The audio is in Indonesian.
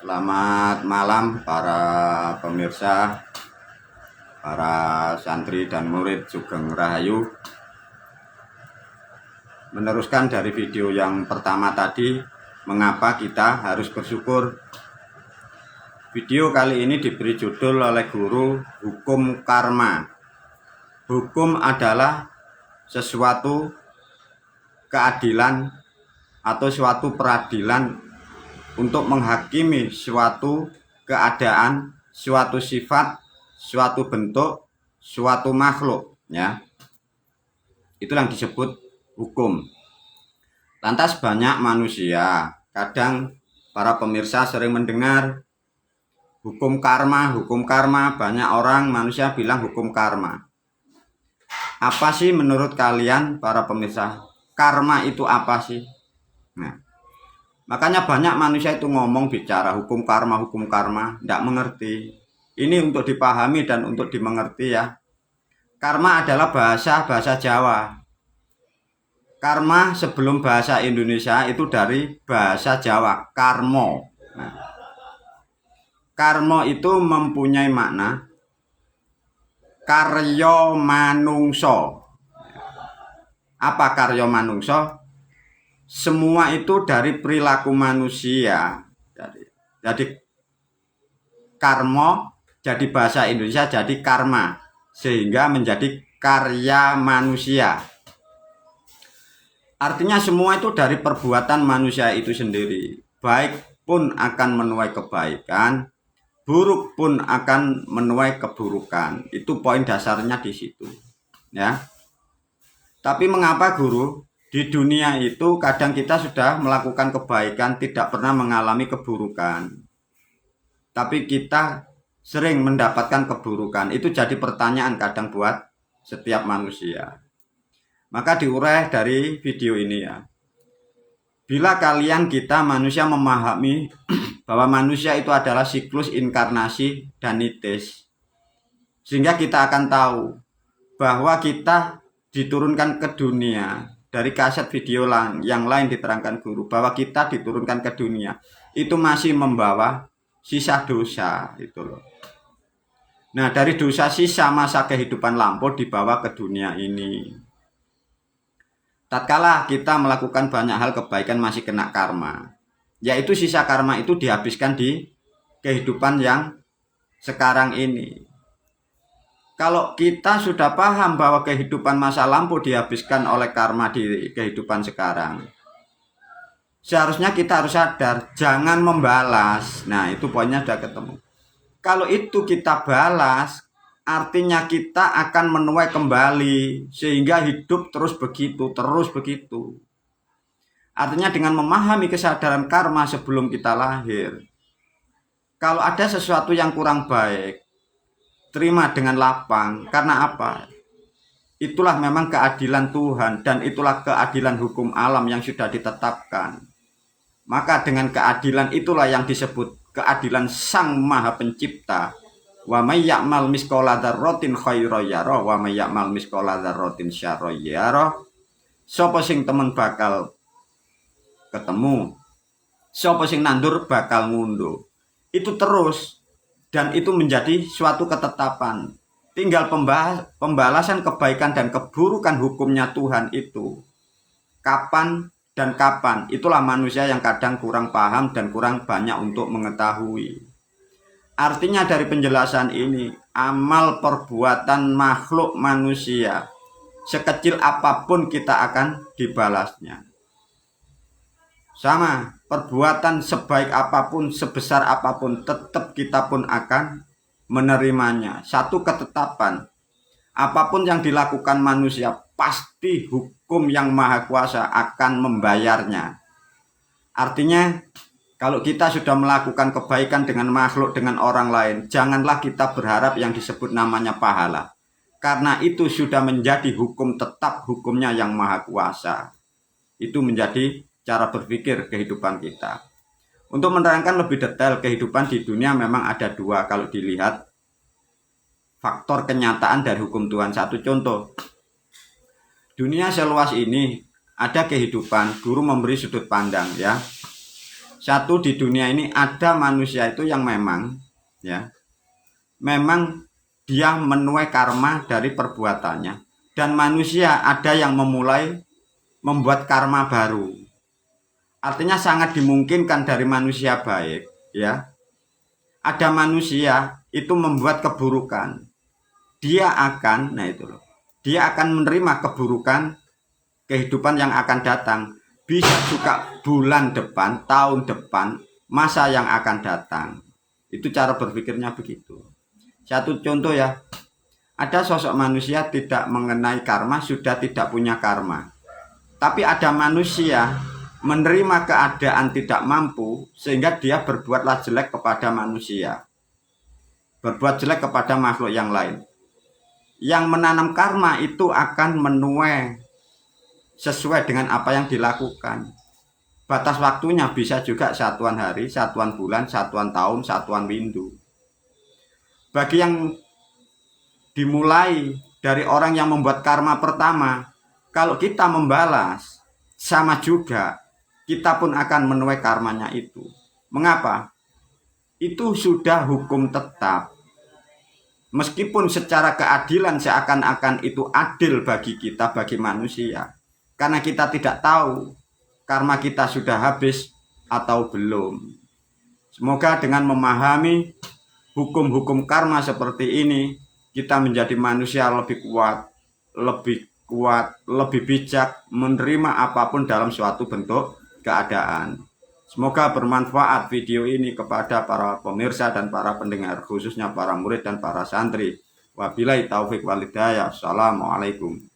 Selamat malam para pemirsa, para santri dan murid Sugeng Rahayu. Meneruskan dari video yang pertama tadi, mengapa kita harus bersyukur. Video kali ini diberi judul oleh guru, Hukum Karma. Hukum adalah sesuatu keadilan atau suatu peradilan untuk menghakimi suatu keadaan, suatu sifat, suatu bentuk, suatu makhluk, ya. Itu yang disebut hukum. Lantas banyak manusia, kadang para pemirsa sering mendengar hukum karma, banyak orang manusia bilang hukum karma. Apa sih menurut kalian para pemirsa? Karma itu apa sih? Nah, makanya banyak manusia itu ngomong bicara hukum karma, tidak mengerti. Ini untuk dipahami dan untuk dimengerti, ya. Karma adalah bahasa Jawa. Karma sebelum bahasa Indonesia itu dari bahasa Jawa, karmo. Nah, karmo itu mempunyai makna karya manungso. Apa karya manungso? Semua itu dari perilaku manusia. Jadi karmo jadi bahasa Indonesia jadi karma, sehingga menjadi karya manusia. Artinya semua itu dari perbuatan manusia itu sendiri. Baik pun akan menuai kebaikan, buruk pun akan menuai keburukan. Itu poin dasarnya di situ, ya. Tapi mengapa guru? Di dunia itu kadang kita sudah melakukan kebaikan, tidak pernah mengalami keburukan. Tapi kita sering mendapatkan keburukan. Itu jadi pertanyaan kadang buat setiap manusia. Maka diurai dari video ini, ya. Bila kalian kita manusia memahami bahwa manusia itu adalah siklus inkarnasi dan nitis, sehingga kita akan tahu bahwa kita diturunkan ke dunia. Dari kaset video yang lain diterangkan guru bahwa kita diturunkan ke dunia itu masih membawa sisa dosa, itu loh. Nah, dari dosa sisa masa kehidupan lampau dibawa ke dunia ini. Tatkala kita melakukan banyak hal kebaikan masih kena karma, yaitu sisa karma itu dihabiskan di kehidupan yang sekarang ini. Kalau kita sudah paham bahwa kehidupan masa lampau dihabiskan oleh karma di kehidupan sekarang, seharusnya kita harus sadar, jangan membalas. Nah, itu poinnya sudah ketemu. Kalau itu kita balas, artinya kita akan menuai kembali, sehingga hidup terus begitu. Artinya dengan memahami kesadaran karma sebelum kita lahir, kalau ada sesuatu yang kurang baik, terima dengan lapang. Karena apa? Itulah memang keadilan Tuhan, dan itulah keadilan hukum alam yang sudah ditetapkan. Maka dengan keadilan itulah yang disebut keadilan Sang Maha Pencipta. Wa may ya'mal misqala dzarratin khairan yarah wa may ya'mal misqala dzarratin syarran yarah. Sapa sing temen bakal ketemu, sapa sing nandur bakal ngunduh. Itu terus. Dan itu menjadi suatu ketetapan. Tinggal pembalasan kebaikan dan keburukan hukumnya Tuhan itu. Kapan dan kapan. Itulah manusia yang kadang kurang paham dan kurang banyak untuk mengetahui. Artinya dari penjelasan ini, amal perbuatan makhluk manusia, sekecil apapun kita akan dibalasnya. Sama, perbuatan sebaik apapun, sebesar apapun, tetap kita pun akan menerimanya. Satu ketetapan, apapun yang dilakukan manusia, pasti hukum yang maha kuasa akan membayarnya. Artinya, kalau kita sudah melakukan kebaikan dengan makhluk, dengan orang lain, janganlah kita berharap yang disebut namanya pahala. Karena itu sudah menjadi hukum tetap, hukumnya yang maha kuasa. Itu menjadi cara berpikir kehidupan kita. Untuk menerangkan lebih detail kehidupan di dunia memang ada dua kalau dilihat faktor kenyataan dari hukum Tuhan. Satu contoh, dunia seluas ini ada kehidupan, guru memberi sudut pandang, ya. Satu, di dunia ini ada manusia itu yang memang dia menuai karma dari perbuatannya, dan manusia ada yang membuat karma baru. Artinya sangat dimungkinkan dari manusia baik, ada manusia itu membuat keburukan. Dia akan menerima keburukan kehidupan yang akan datang. Bisa juga bulan depan, tahun depan, masa yang akan datang. Itu cara berpikirnya begitu. Satu contoh ada sosok manusia tidak mengenai karma, sudah tidak punya karma. Tapi ada manusia menerima keadaan tidak mampu, sehingga dia berbuatlah jelek kepada manusia, berbuat jelek kepada makhluk yang lain. Yang menanam karma itu akan menuai sesuai dengan apa yang dilakukan. Batas waktunya bisa juga satuan hari, satuan bulan, satuan tahun, satuan windu. Bagi yang dimulai dari orang yang membuat karma pertama, kalau kita membalas, sama juga kita pun akan menuai karmanya itu. Mengapa? Itu sudah hukum tetap. Meskipun secara keadilan seakan-akan itu adil bagi kita, bagi manusia, karena kita tidak tahu karma kita sudah habis atau belum. Semoga dengan memahami hukum-hukum karma seperti ini, kita menjadi manusia lebih kuat, lebih bijak, menerima apapun dalam suatu bentuk keadaan. Semoga bermanfaat video ini kepada para pemirsa dan para pendengar, khususnya para murid dan para santri. Wabillahi taufik wal hidayah. Assalamualaikum.